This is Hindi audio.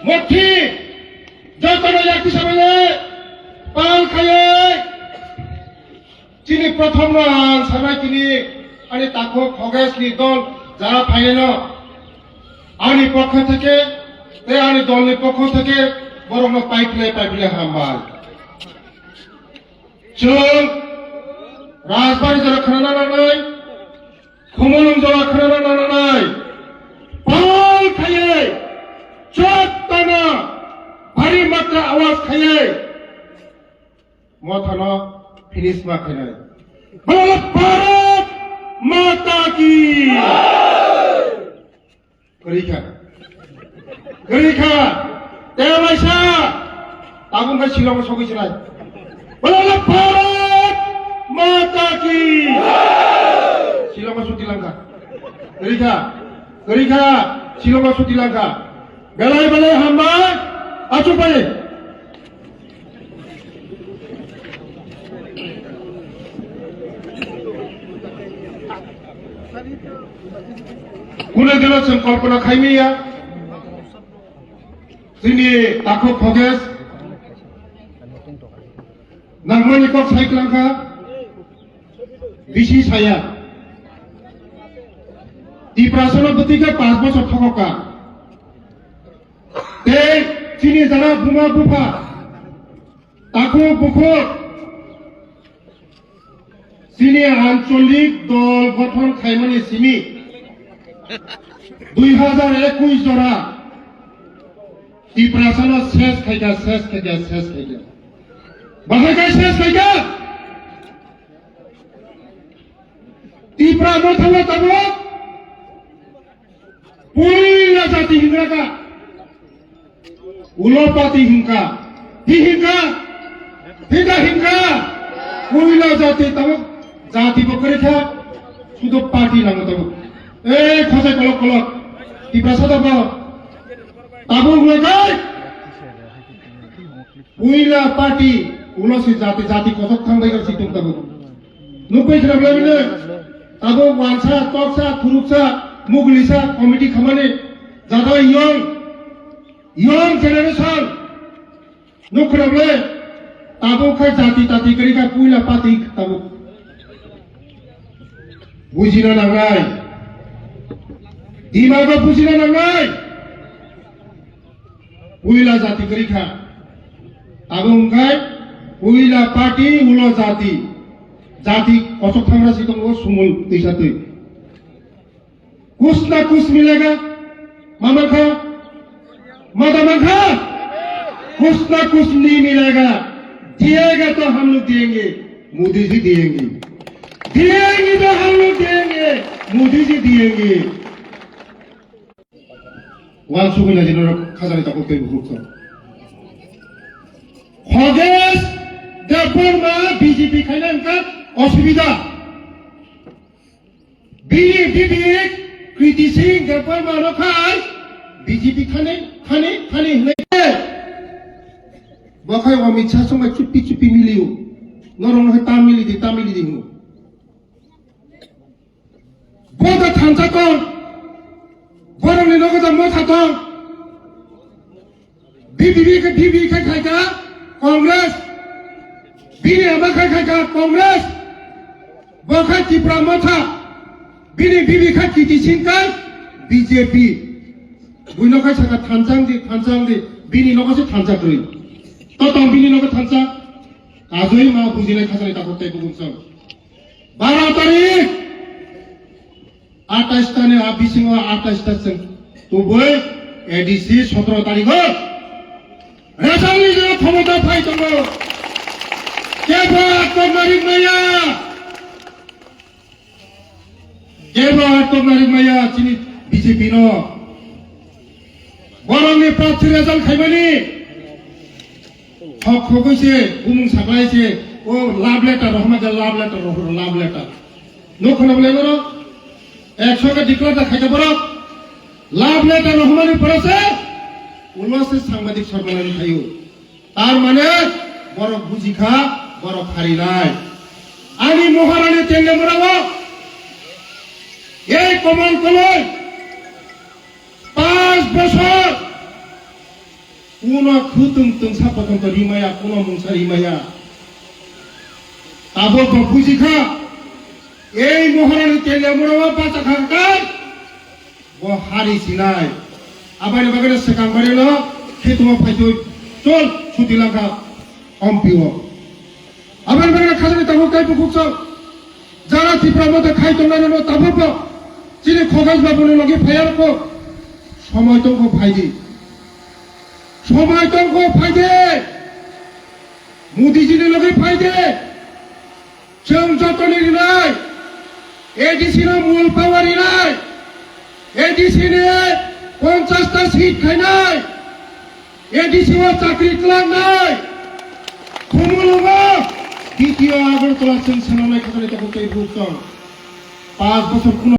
মক্ষী যতটা জাতি সমাজে পাল খায়ে চিনি প্রথম রান সাবাই কিনি আনি তাকো খগেশনি দল যারা ফাইনাল আনি পক্ষ থেকে আনি দলনি পক্ষ থেকে বরং পাইপিলে হামবাই जों राजबाड़ी जरा खोना नानाय खुमलुं जरा खोना नानाय पाल खाये चोत्ताना भारी मात्रा आवाज खाये मथानो फिनिश मा खाये बोल भारत माता की गरीखा देवाइसा ताबुंगा शिलंग सगैसनाय बोल भारत माता की शिलंग सुतिलांका गरीखा शिलंग सुतिलांका बेलाय बेलाय हामबा आचुपाय कुने दिनो जों कल्पना खायमिया जोंनि ताखो खगेश नांगमानि कप साइक्लांखा बिसि साया दिप्रासनो बतिका 5 বছর থাকা তে চিনি যারা বুমা বুফা তাকো বুখো চিনি আঞ্চলিক দল গঠন খাইমানি সিমি 2021 জরা दिप्रासनो শেষ খাইকা Bahaya saya saja. Tipra mothalo tabo. Puila jati hingga ka. Ulopati hingga. Hingga. Puila jati tabo. Jati bokere kha. Sudah party lang tabo. Khosai kolok. Tipra sada ba. Tabo ngagay. Puila party. उलो से जाति कसक थांबाय गार सिटुं ताबो नुपै खराबला बिले ताबो वानसा तकसा थुरुकसा मुगलिसा कमिटी खामानि जादा यंग जेनारेशन नुखराबले ताबो खा जाति करि का पुइला पाति ताबो बुजिना नांगाय दिमागो बुजिना नांगाय पुइला जाति करि खा Tabo उंगाय Uila party ulo jati kosok thangra sitongo sumul tisatui कुछ ना कुछ मिलेगा मामा कुछ ना कुछ नहीं मिलेगा दिएगा तो हम लोग देंगे मोदी जी देंगे तो हम लोग देंगे मोदी जी देंगे वाल सुबिना जिनो खाजानि ताको के बुक खगेश देवबर्मा बीजेपी खाने इनका असुविधा बीजेपी कृति सिंह देवबर्मा रखाय बीजेपी खाने बखाय अमित शाह संग चुप्पी मिलियो नरम है तामिली दी हूँ बहुत थांचा कौन बरम ने लोगों जब मत था बीबी के खाएगा कांग्रेस बीने अमर खाएगा कांग्रेस बखाय त्रिपुरा मथा बीने बीबी का कृति सिंह का बीजेपी बुनो का छका थांचांग दे बीनी लोगों से थांचा करी तो बीनी लोगों थांचा आजोई माँ बुझिले खासाने ताकोते बुगुंसं 12 तारीख 28 ताने आबिसिंग 28 तासं तो बोय एडीसी 17 तारीख रेसाली जो क्षमता फाई तंगो केबा तोनारी मैया चिनी बीजेपी नो बरंनि प्रार्थी रेजाल्ट खाइबानि हक हकैसे उमुं साग्लायसे ओ लाभ लेटार रहमाजा लाभ लेटार नो खोनाबले बरो 100 का डिक्लेयार खाइता बरो लाभ लेटार रहमानि परासे उलसे सांबादिक सरमानानि थायो तार माने बरो बुजिखा बरो फारिनाय आनि महारानी तेंगे मरावो এই কমল কলয় 5 বছর কোনো খুতুম তুম সাপতন্ত রিমায়া কোনো মুংসা রিমায়া তাবো বুঝিখা এই মহারানী তেলে মুড়াওয়া পাচা খাঙ্কার ও হারি সিনাই আবাইনে বাগানে সেকাম বাড়ি না খেতুমা ফাইতো চল ছুটি লাগা অম্পিও আবাইনে বাগানে খাজনি তাবো কাইপু খুকছ যারা ত্রিপুরার মধ্যে খাইতো না তাবো চিনি খগাজ বাবুনে লগে ফায়ার কো সময় তো ফাইদি সময় তো ফাইদে মোদিজির লগে ফাইদে जों जतनी নাই এডিসির মূল পাওয়ারি নাই এডিসিনে 50টা সিট খাই নাই এডিসিও চাকরি ক্লাব নাই কুমুলুগ দ্বিতীয় আগরতলা সেনসেনালে খালি তো কই বুঝতাম 5 বছর কোন